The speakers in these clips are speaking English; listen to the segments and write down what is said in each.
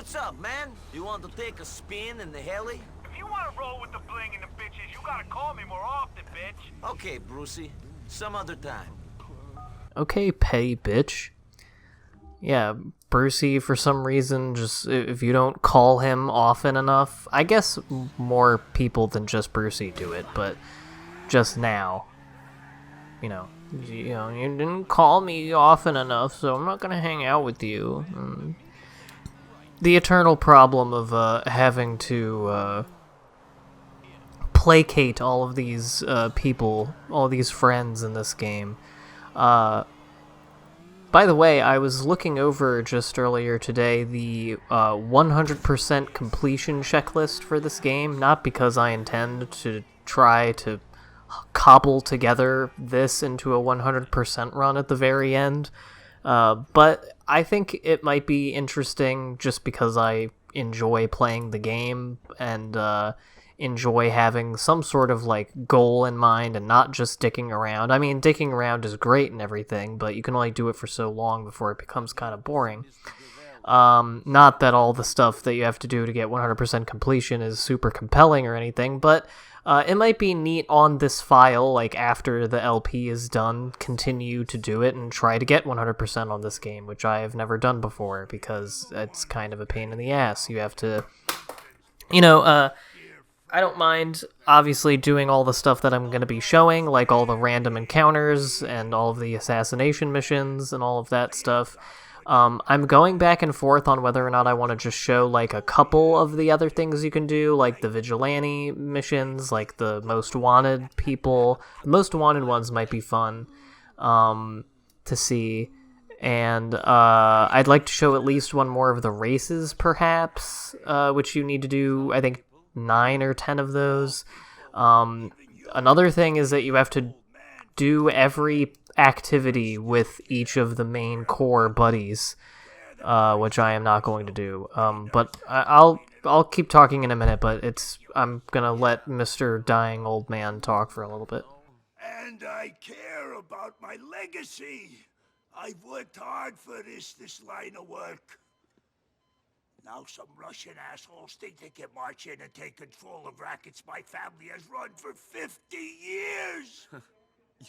what's up, man? You want to take a spin in the heli? If you want to roll with the bling and the bitches, you gotta call me more often, bitch. Okay, Brucey. Some other time. Okay, petty bitch. Yeah, Brucey, for some reason, just if you don't call him often enough, I guess more people than just Brucey do it, but just now, you didn't call me often enough, so I'm not gonna hang out with you. The eternal problem of having to placate all of these people, all these friends in this game. By the way, I was looking over just earlier today the 100% completion checklist for this game, not because I intend to try to cobble together this into a 100% run at the very end, but I think it might be interesting just because I enjoy playing the game and enjoy having some sort of goal in mind and not just dicking around. I mean, dicking around is great and everything, but you can only do it for so long before it becomes kind of boring. Not that all the stuff that you have to do to get 100% completion is super compelling or anything, but it might be neat on this file, after the LP is done, continue to do it and try to get 100% on this game, which I have never done before because it's kind of a pain in the ass. You have to, I don't mind, obviously, doing all the stuff that I'm going to be showing, like all the random encounters and all of the assassination missions and all of that stuff. I'm going back and forth on whether or not I want to just show, a couple of the other things you can do, like the vigilante missions, like the most wanted people. The most wanted ones might be fun to see. And I'd like to show at least one more of the races, perhaps, which you need to do, I think, 9 or 10 of those. Another thing is that you have to do activity with each of the main core buddies, which I am not going to do. But I'll keep talking in a minute, but I'm gonna let Mr. Dying Old Man talk for a little bit. And I care about my legacy. I've worked hard for this line of work. Now some Russian assholes think they can march in and take control of rackets my family has run for 50 year.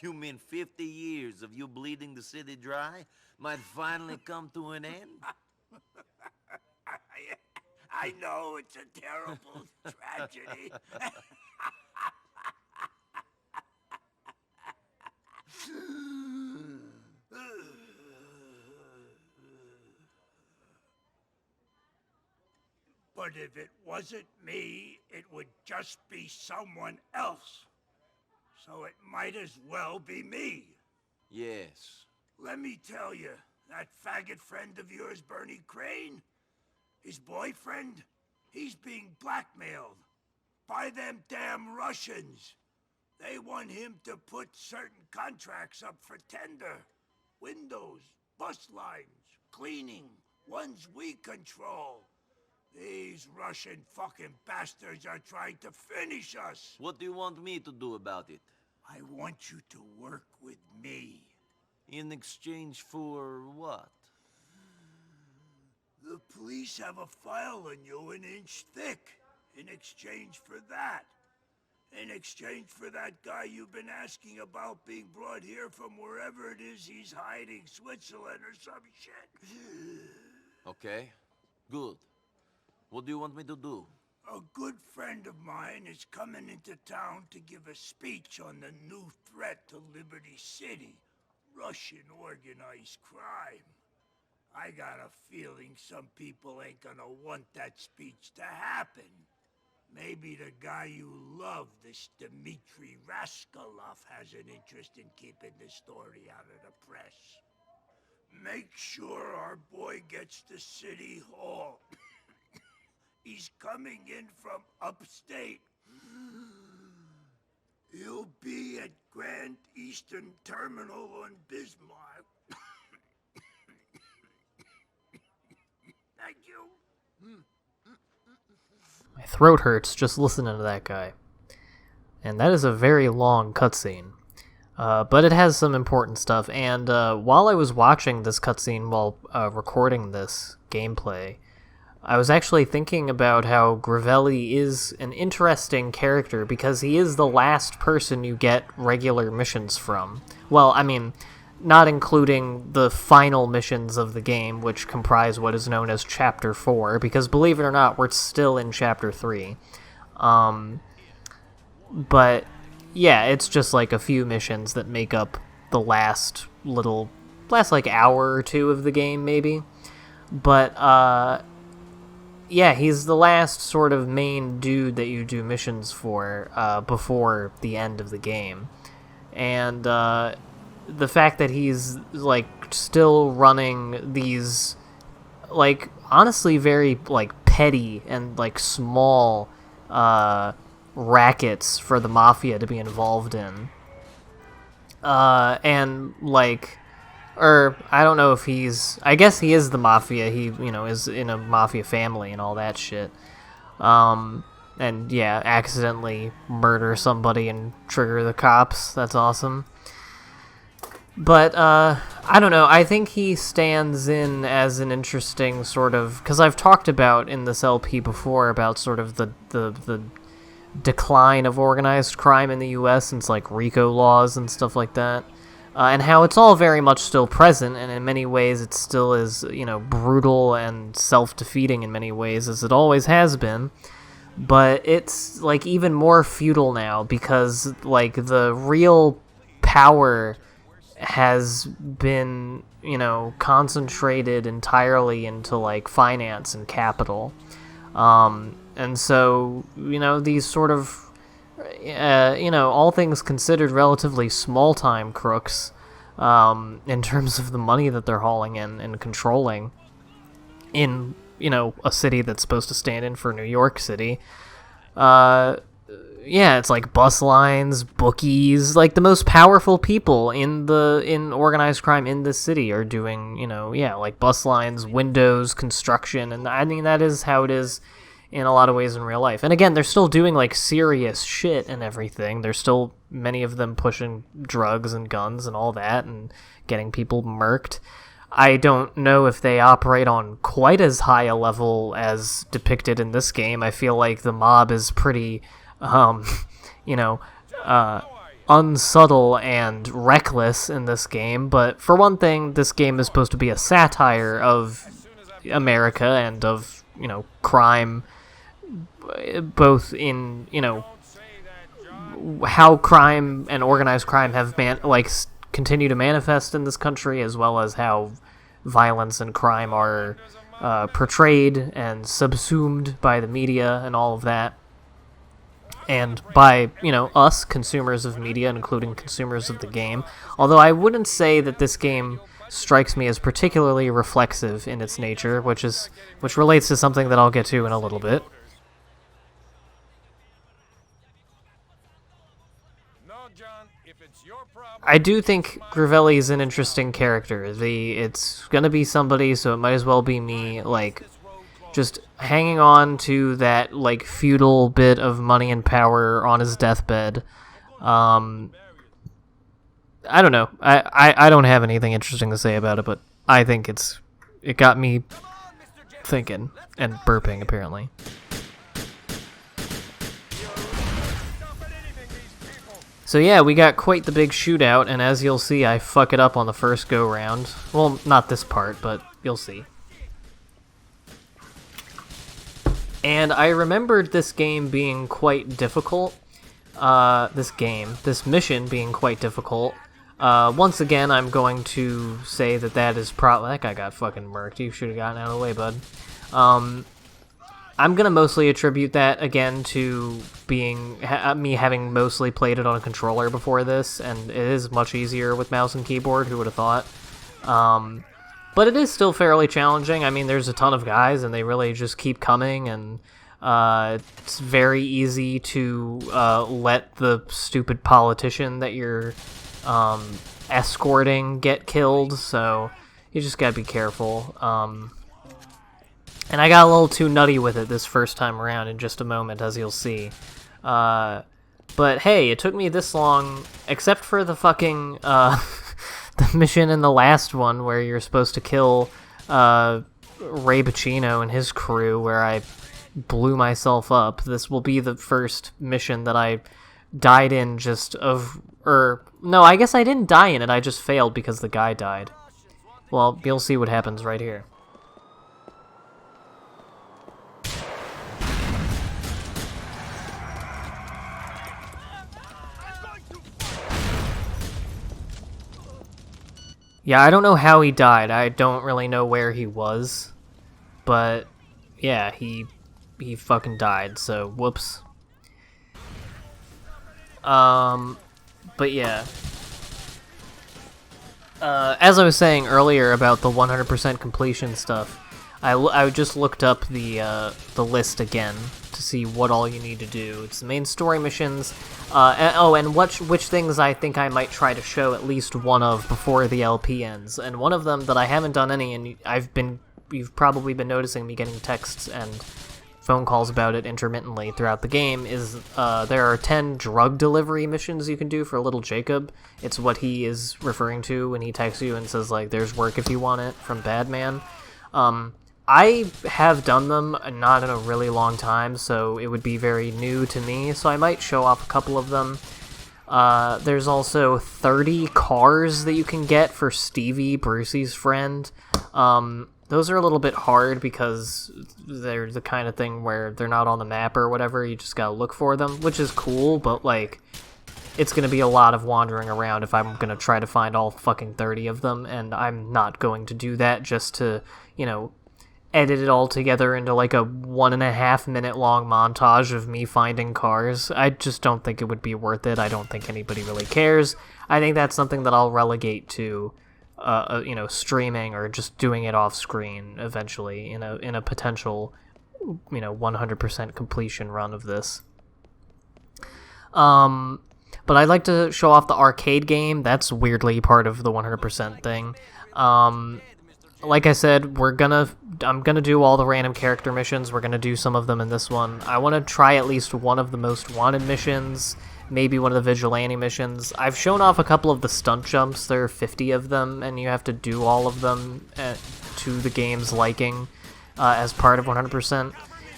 You mean 50 years of you bleeding the city dry might finally come to an end? I know it's a terrible tragedy. But if it wasn't me, it would just be someone else. So it might as well be me. Yes. Let me tell you, that faggot friend of yours, Bernie Crane, his boyfriend, he's being blackmailed by them damn Russians. They want him to put certain contracts up for tender. Windows, bus lines, cleaning, ones we control. These Russian fucking bastards are trying to finish us. What do you want me to do about it? I want you to work with me. In exchange for what? The police have a file on you an inch thick. In exchange for that. In exchange for that guy you've been asking about being brought here from wherever it is he's hiding, Switzerland or some shit. Okay, good. What do you want me to do? A good friend of mine is coming into town to give a speech on the new threat to Liberty City, Russian organized crime. I got a feeling some people ain't gonna want that speech to happen. Maybe the guy you love, this Dmitri Raskolov, has an interest in keeping the story out of the press. Make sure our boy gets to City Hall. He's coming in from upstate. He'll be at Grand Eastern Terminal on Bismarck. Thank you. My throat hurts just listening to that guy. And that is a very long cutscene. But it has some important stuff, and while I was watching this cutscene while recording this gameplay, I was actually thinking about how Gravelli is an interesting character because he is the last person you get regular missions from. Well, I mean, not including the final missions of the game, which comprise what is known as Chapter 4, because believe it or not, we're still in Chapter 3. But, yeah, it's just like a few missions that make up the last like hour or two of the game, maybe. But, yeah, he's the last sort of main dude that you do missions for before the end of the game. And the fact that he's, like, still running these, like, honestly very, like, petty and, like, small rackets for the Mafia to be involved in. And, like... Or, I don't know if I guess he is the Mafia. He, is in a Mafia family and all that shit. And, yeah, accidentally murder somebody and trigger the cops. That's awesome. But, I don't know. I think he stands in as an interesting sort of... Because I've talked about in this LP before about sort of the decline of organized crime in the U.S. since, like, RICO laws and stuff like that. And how it's all very much still present, and in many ways it still is, brutal and self-defeating in many ways, as it always has been. But it's, like, even more futile now, because, like, the real power has been, concentrated entirely into, like, finance and capital. And so, these sort of... all things considered, relatively small-time crooks, in terms of the money that they're hauling in and controlling in, a city that's supposed to stand in for New York City. Yeah, it's like bus lines, bookies, like the most powerful people in organized crime in this city are doing, like bus lines, windows, construction, and I mean, that is how it is in a lot of ways in real life. And again, they're still doing, like, serious shit and everything. There's still many of them pushing drugs and guns and all that and getting people murked. I don't know if they operate on quite as high a level as depicted in this game. I feel like the mob is pretty, unsubtle and reckless in this game. But for one thing, this game is supposed to be a satire of America and of, crime, both in, how crime and organized crime have continue to manifest in this country, as well as how violence and crime are portrayed and subsumed by the media and all of that. And by, us, consumers of media, including consumers of the game. Although I wouldn't say that this game strikes me as particularly reflexive in its nature, which relates to something that I'll get to in a little bit. I do think Gravelli is an interesting character. It's gonna be somebody, so it might as well be me, like, just hanging on to that, like, feudal bit of money and power on his deathbed. I don't know. I don't have anything interesting to say about it, but I think it got me thinking and burping, apparently. So yeah, we got quite the big shootout, and as you'll see, I fuck it up on the first go-round. Well, not this part, but you'll see. And I remembered this game being quite difficult. This mission being quite difficult. Once again, I'm going to say that is probably... That guy got fucking murked. You should have gotten out of the way, bud. I'm going to mostly attribute that, again, to being me having mostly played it on a controller before this, and it is much easier with mouse and keyboard, who would have thought. But it is still fairly challenging. I mean, there's a ton of guys, and they really just keep coming, and it's very easy to let the stupid politician that you're escorting get killed, so you just gotta be careful. And I got a little too nutty with it this first time around in just a moment, as you'll see. But hey, it took me this long, except for the fucking, the mission in the last one where you're supposed to kill, Ray Pacino and his crew where I blew myself up. This will be the first mission that I died in no, I guess I didn't die in it, I just failed because the guy died. Well, you'll see what happens right here. Yeah, I don't know how he died. I don't really know where he was. But, yeah, he fucking died, so whoops. But yeah. As I was saying earlier about the 100% completion stuff, I just looked up the list again to see what all you need to do. It's the main story missions, and which things I think I might try to show at least one of before the LP ends. And one of them that I haven't done any, and you've probably been noticing me getting texts and phone calls about it intermittently throughout the game, is there are 10 drug delivery missions you can do for little Jacob. It's what he is referring to when he texts you and says, like, there's work if you want it, from Badman. I have done them not in a really long time, so it would be very new to me, so I might show off a couple of them. There's also 30 cars that you can get for Stevie, Brucey's friend. Those are a little bit hard because they're the kind of thing where they're not on the map or whatever, you just gotta look for them, which is cool, but, like, it's gonna be a lot of wandering around if I'm gonna try to find all fucking 30 of them, and I'm not going to do that just to, edit it all together into, like, a 1.5 minute long montage of me finding cars. I just don't think it would be worth it. I don't think anybody really cares. I think that's something that I'll relegate to streaming or just doing it off screen eventually in a potential 100% completion run of this. But I'd like to show off the arcade game. That's weirdly part of the 100% thing. Like I said, I'm gonna do all the random character missions. We're gonna do some of them in this one. I want to try at least one of the most wanted missions, maybe one of the vigilante missions. I've shown off a couple of the stunt jumps. There are 50 of them, and you have to do all of them to the game's liking as part of 100%.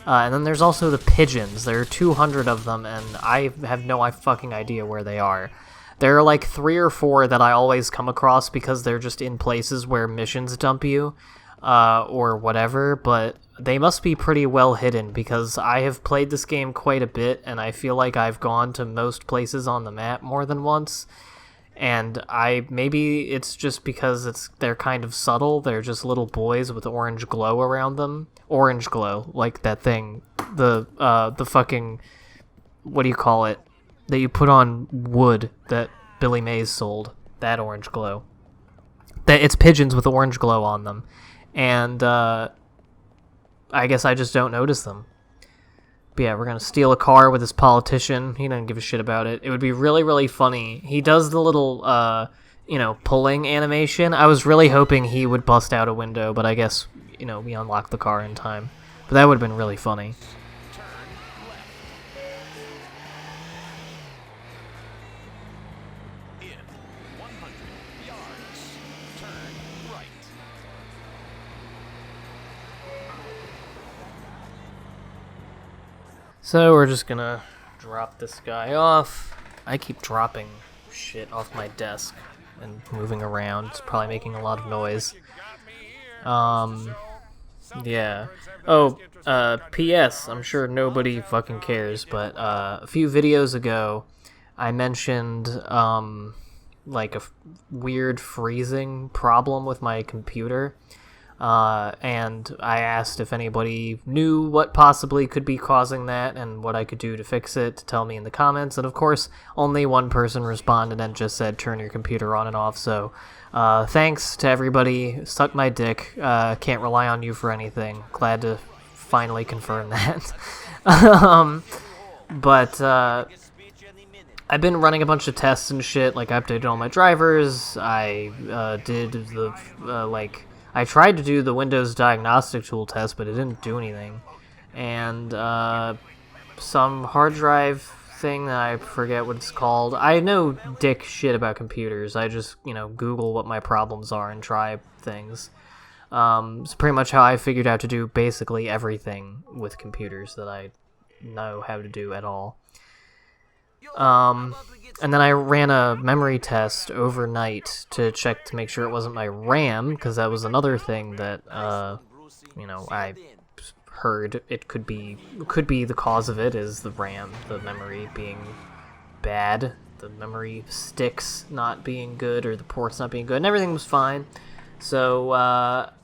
And then there's also the pigeons. There are 200 of them, and I have no fucking idea where they are. There are like 3 or 4 that I always come across because they're just in places where missions dump you, or whatever, but they must be pretty well hidden because I have played this game quite a bit, and I feel like I've gone to most places on the map more than once, and maybe it's just because they're kind of subtle. They're just little boys with orange glow around them. Orange glow, like that thing, the fucking, what do you call it, that you put on wood that Billy Mays sold. That orange glow. It's pigeons with orange glow on them. And, I guess I just don't notice them. But yeah, we're gonna steal a car with this politician. He doesn't give a shit about it. It would be really, really funny. He does the little, pulling animation. I was really hoping he would bust out a window, but I guess, we unlocked the car in time. But that would have been really funny. So we're just gonna drop this guy off. I keep dropping shit off my desk and moving around. It's probably making a lot of noise. Yeah. Oh, P.S. I'm sure nobody fucking cares, but a few videos ago I mentioned like a weird freezing problem with my computer. And I asked if anybody knew what possibly could be causing that and what I could do to fix it, to tell me in the comments. And of course, only one person responded and just said, turn your computer on and off. So, thanks to everybody. Suck my dick. Can't rely on you for anything. Glad to finally confirm that. But I've been running a bunch of tests and shit. Like, I updated all my drivers. I did the, I tried to do the Windows Diagnostic Tool test, but it didn't do anything. And some hard drive thing that I forget what it's called. I know dick shit about computers. I just, Google what my problems are and try things. It's pretty much how I figured out to do basically everything with computers that I know how to do at all. And then I ran a memory test overnight to check to make sure it wasn't my RAM, because that was another thing that, I heard it could be the cause of it is the RAM, the memory being bad, the memory sticks not being good, or the ports not being good, and everything was fine. So,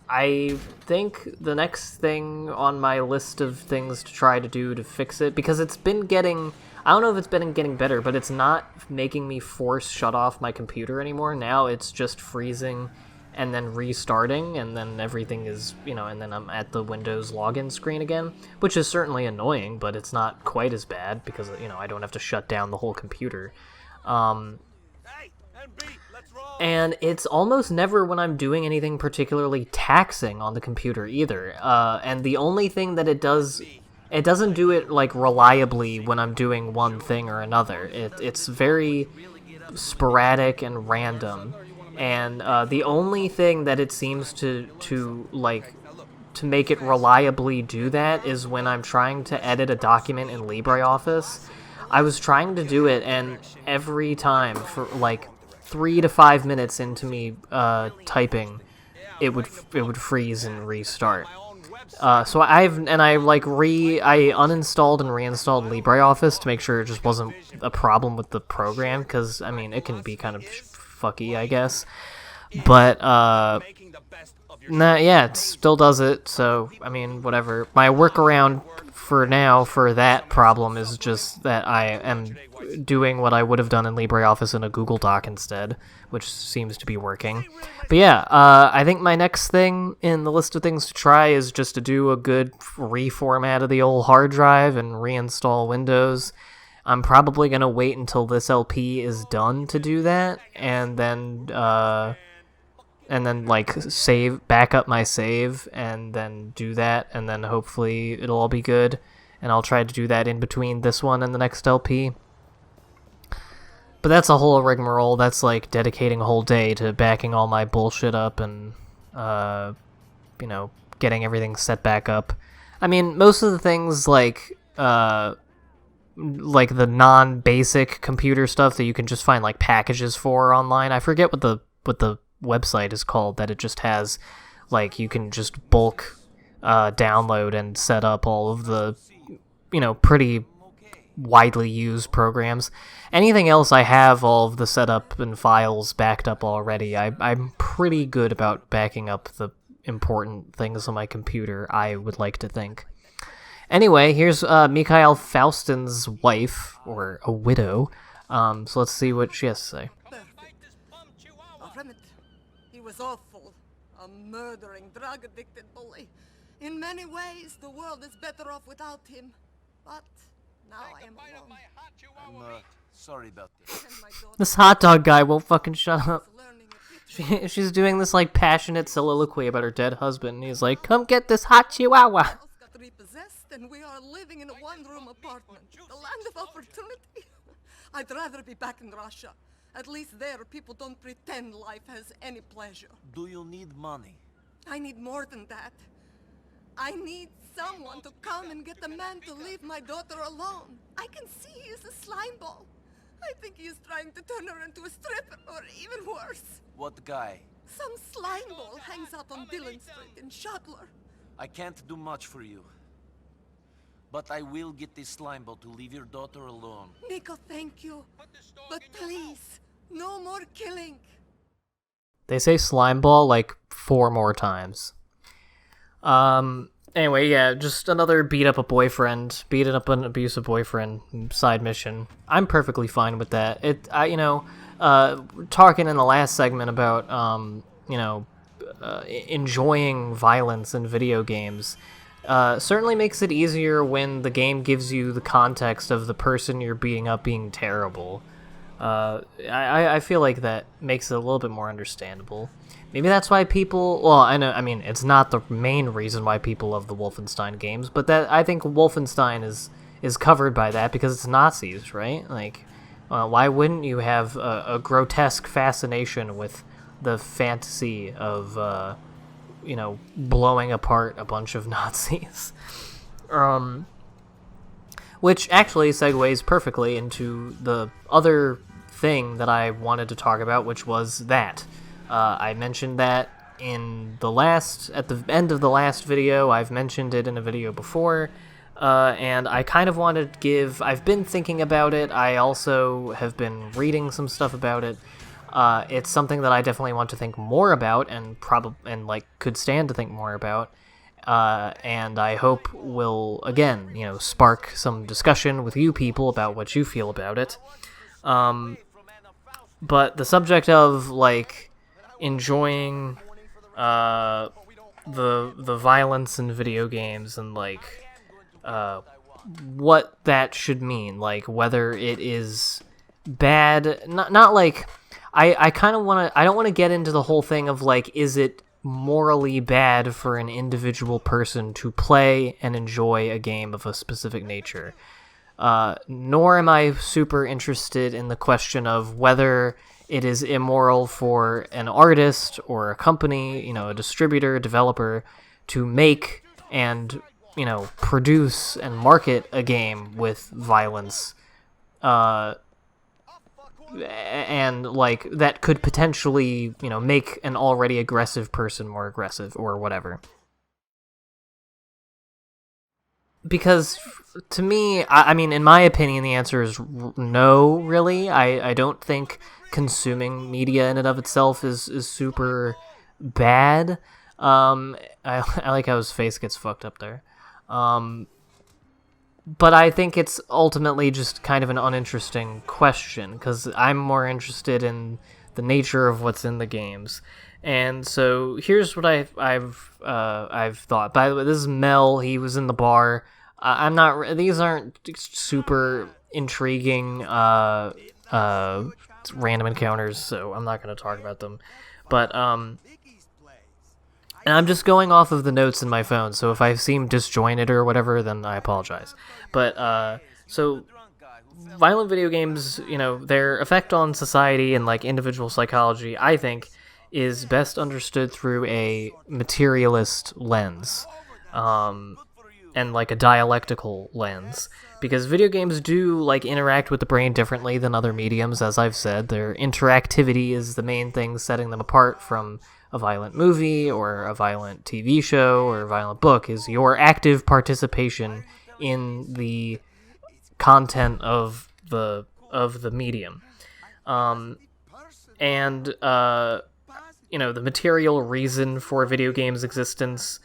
I think the next thing on my list of things to try to do to fix it, because it's been getting... I don't know if it's been getting better, but it's not making me force shut off my computer anymore. Now it's just freezing and then restarting, and then everything is, and then I'm at the Windows login screen again, which is certainly annoying, but it's not quite as bad because, I don't have to shut down the whole computer. And it's almost never when I'm doing anything particularly taxing on the computer either. And the only thing that it does... It doesn't do it, reliably when I'm doing one thing or another. It's very sporadic and random. And the only thing that it seems to make it reliably do that is when I'm trying to edit a document in LibreOffice. I was trying to do it, and every time, for 3 to 5 minutes into me typing, it would freeze and restart. So I uninstalled and reinstalled LibreOffice to make sure it just wasn't a problem with the program, because, it can be kind of fucky, I guess. But, it still does it, so, whatever. My workaround for now for that problem is just that I am doing what I would have done in LibreOffice in a Google Doc instead, which seems to be working. But yeah, I think my next thing in the list of things to try is just to do a good reformat of the old hard drive and reinstall Windows. I'm probably going to wait until this LP is done to do that, and then back up my save, and then do that, and then hopefully it'll all be good, and I'll try to do that in between this one and the next LP. But that's a whole rigmarole. That's dedicating a whole day to backing all my bullshit up and, getting everything set back up. Most of the things the non-basic computer stuff that you can just find packages for online. I forget what the website is called that it just has. You can just bulk download and set up all of the, pretty widely used programs. Anything else, I have all of the setup and files backed up already. I'm pretty good about backing up the important things on my computer, I would like to think. Anyway, here's Mikhail Faustin's wife, or a widow. So let's see what she has to say. He was awful. A murdering, drug-addicted bully. In many ways, the world is better off without him. But now I am alone. I'm sorry about this. This hot dog guy won't fucking shut up. She's doing this passionate soliloquy about her dead husband, and he's like, "Come get this hot chihuahua." Got repossessed, and we are living in a one-room apartment. The land of opportunity. I'd rather be back in Russia. At least there, people don't pretend life has any pleasure. Do you need money? I need more than that. I need someone to come and get the man to leave my daughter alone. I can see he is a slime ball. I think he is trying to turn her into a stripper, or even worse. What guy? Some slime ball hangs out on Dillon Street in Schottler. I can't do much for you. But I will get this slime ball to leave your daughter alone. Nico, thank you. But please, no more killing. They say slime ball 4 more times. Anyway, yeah, just another beating up an abusive boyfriend side mission. I'm perfectly fine with that. Talking in the last segment about, enjoying violence in video games, certainly makes it easier when the game gives you the context of the person you're beating up being terrible. I feel like that makes it a little bit more understandable. Maybe that's why people... Well, it's not the main reason why people love the Wolfenstein games, but I think Wolfenstein is covered by that because it's Nazis, right? Why wouldn't you have a grotesque fascination with the fantasy of blowing apart a bunch of Nazis. Which actually segues perfectly into the other thing that I wanted to talk about, which was that. I mentioned that at the end of the last video. I've mentioned it in a video before, and I kind of wanted to I've been thinking about it. I also have been reading some stuff about it. It's something that I definitely want to think more about, and could stand to think more about. And I hope will, again, spark some discussion with you people about what you feel about it. But the subject of, enjoying, the violence in video games and, what that should mean, whether it is bad, I kind of want to, I don't want to get into the whole thing of, is it morally bad for an individual person to play and enjoy a game of a specific nature. Nor am I super interested in the question of whether it is immoral for an artist or a company, a distributor, developer, to make and, produce and market a game with violence, and that could potentially make an already aggressive person more aggressive or whatever. Because to me, I mean, in my opinion, the answer is no, really. I don't think consuming media in and of itself is super bad. I like how his face gets fucked up there. But I think it's ultimately just kind of an uninteresting question, because I'm more interested in the nature of what's in the games. And so here's what I've thought. By the way, this is Mel. He was in the bar. These aren't super intriguing random encounters, so I'm not going to talk about them. But and I'm just going off of the notes in my phone, so if I seem disjointed or whatever, then I apologize. But, so, violent video games, their effect on society and, individual psychology, I think, is best understood through a materialist lens, and, a dialectical lens. Because video games do, interact with the brain differently than other mediums, as I've said. Their interactivity is the main thing setting them apart from a violent movie or a violent TV show or a violent book, is your active participation in the content of the medium. The material reason for video games' existence,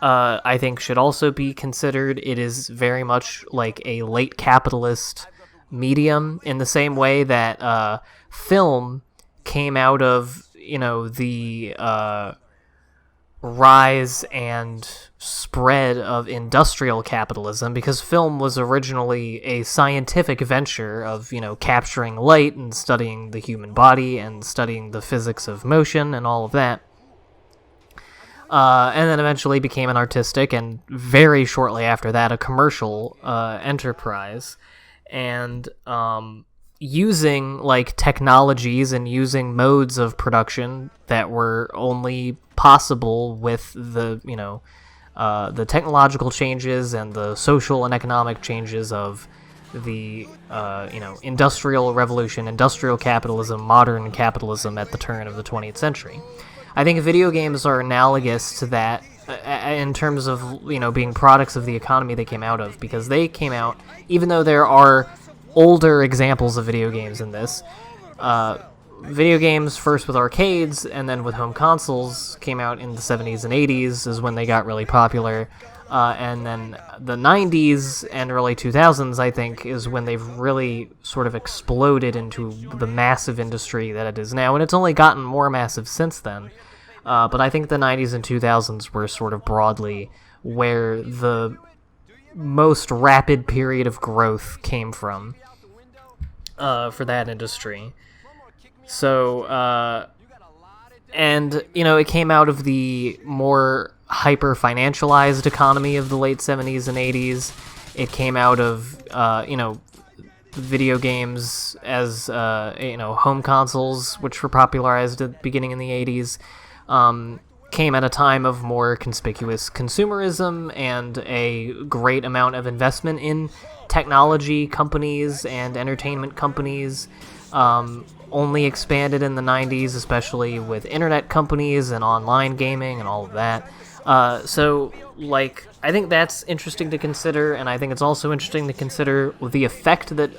I think, should also be considered. It is very much like a late capitalist medium, in the same way that film came out of the rise and spread of industrial capitalism, because film was originally a scientific venture of, capturing light and studying the human body and studying the physics of motion and all of that. And then eventually became an artistic, and very shortly after that, a commercial enterprise. And using technologies and using modes of production that were only possible with the technological changes and the social and economic changes of the industrial revolution, industrial capitalism, modern capitalism at the turn of the 20th century. I think video games are analogous to that in terms of being products of the economy they came out of, because they came out, even though there are older examples of video games in this. Video games, first with arcades and then with home consoles, came out in the 70s and 80s is when they got really popular. And then the 90s and early 2000s, I think, is when they've really sort of exploded into the massive industry that it is now. And it's only gotten more massive since then. But I think the 90s and 2000s were sort of broadly where the most rapid period of growth came from for that industry. So, and, it came out of the more hyper-financialized economy of the late 70s and 80s. It came out of, video games as, home consoles, which were popularized at the beginning in the 80s. came at a time of more conspicuous consumerism and a great amount of investment in technology companies and entertainment companies. Only expanded in the 90s, especially with internet companies and online gaming and all of that. So, like, I think that's interesting to consider, and I think it's also interesting to consider the effect that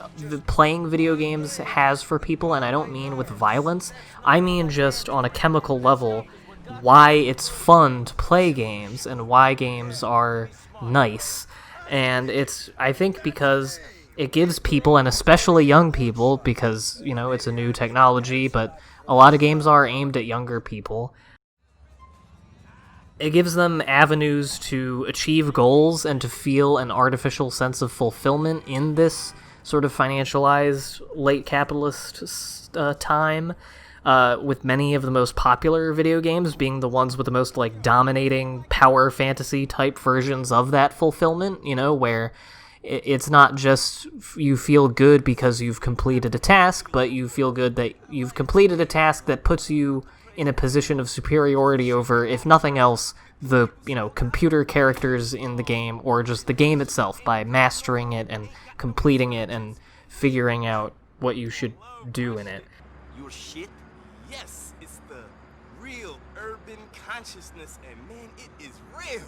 playing video games has for people, and I don't mean with violence. I mean just on a chemical level, why it's fun to play games and why games are nice. And it's, I think, because it gives people, and especially young people, because, you know, it's a new technology, but a lot of games are aimed at younger people. It gives them avenues to achieve goals and to feel an artificial sense of fulfillment in this sort of financialized late capitalist time, with many of the most popular video games being the ones with the most, like, dominating power fantasy type versions of that fulfillment, you know, where it's not just you feel good because you've completed a task, but you feel good that you've completed a task that puts you in a position of superiority over, if nothing else, the, you know, computer characters in the game, or just the game itself, by mastering it and completing it and figuring out what you should do in it. Your shit? Yes, it's the real urban consciousness, and man, it is real.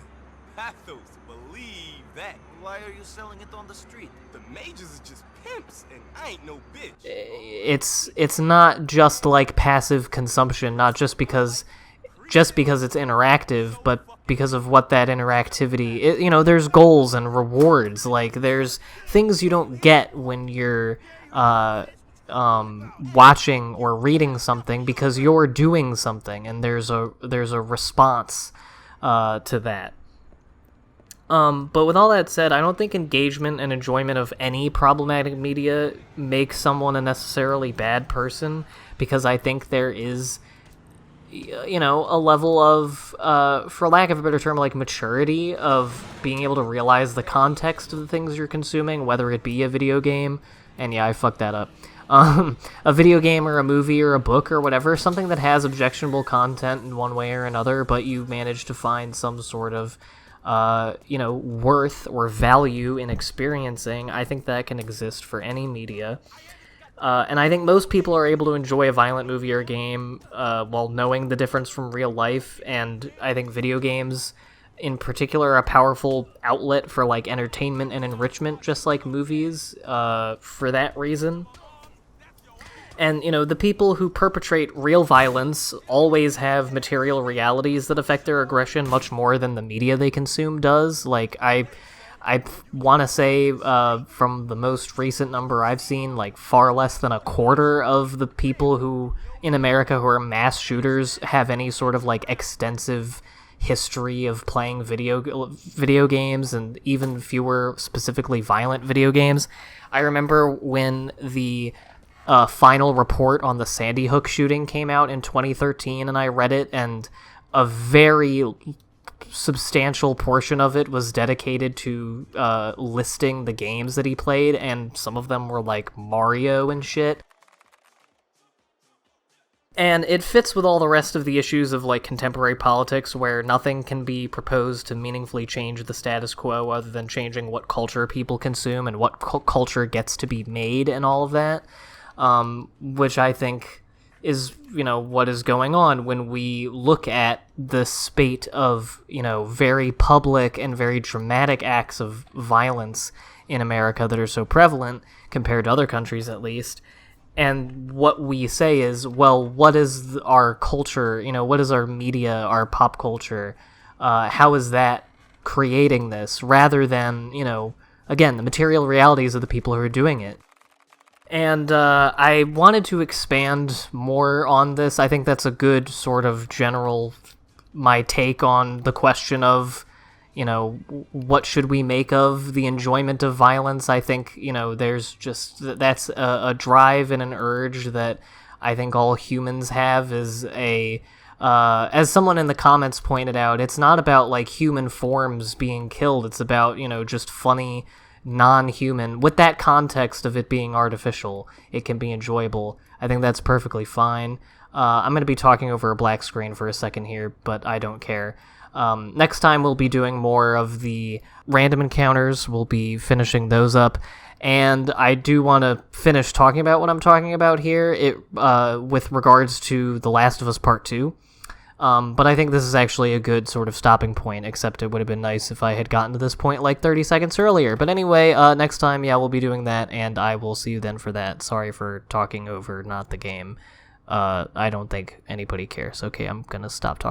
Pathos, believe that. Why are you selling it on the street? The majors are just pimps, and I ain't no bitch. It's not just like passive consumption, not just because it's interactive, but because of what that interactivity, you know, there's goals and rewards. Like, there's things you don't get when you're watching or reading something, because you're doing something, and there's a response to that. But with all that said, I don't think engagement and enjoyment of any problematic media makes someone a necessarily bad person, because I think there is, you know, a level of, for lack of a better term, like, maturity of being able to realize the context of the things you're consuming, whether it be a video game, and yeah, I fucked that up, a video game or a movie or a book or whatever, something that has objectionable content in one way or another, but you manage to find some sort of you know, worth or value in experiencing. I think that can exist for any media. And I think most people are able to enjoy a violent movie or game while knowing the difference from real life, and I think video games in particular are a powerful outlet for, like, entertainment and enrichment, just like movies, for that reason. And, you know, the people who perpetrate real violence always have material realities that affect their aggression much more than the media they consume does. Like, I want to say, from the most recent number I've seen, like, far less than a quarter of the people who, in America, who are mass shooters have any sort of, like, extensive history of playing video games, and even fewer specifically violent video games. I remember when the final report on the Sandy Hook shooting came out in 2013, and I read it, and a very substantial portion of it was dedicated to listing the games that he played, and some of them were like Mario and shit. And it fits with all the rest of the issues of, like, contemporary politics, where nothing can be proposed to meaningfully change the status quo other than changing what culture people consume and what culture gets to be made and all of that. Which I think is, you know, what is going on when we look at the spate of, you know, very public and very dramatic acts of violence in America that are so prevalent compared to other countries, at least. And what we say is, well, what is our culture, you know, what is our media, our pop culture, how is that creating this, rather than, you know, again, the material realities of the people who are doing it. And I wanted to expand more on this. I think that's a good sort of general, my take on the question of, you know, what should we make of the enjoyment of violence. I think, you know, there's just, that's a drive and an urge that I think all humans have, is a, as someone in the comments pointed out, it's not about, like, human forms being killed. It's about, you know, just funny non-human, with that context of it being artificial, it can be enjoyable. I think that's perfectly fine. I'm going to be talking over a black screen for a second here, but I don't care. Next time we'll be doing more of the random encounters. We'll be finishing those up. And I do want to finish talking about what I'm talking about here with regards to The Last of Us Part 2. But I think this is actually a good sort of stopping point, except it would have been nice if I had gotten to this point like 30 seconds earlier. But anyway, next time, yeah, we'll be doing that, and I will see you then for that. Sorry for talking over not the game. I don't think anybody cares. Okay, I'm gonna stop talking.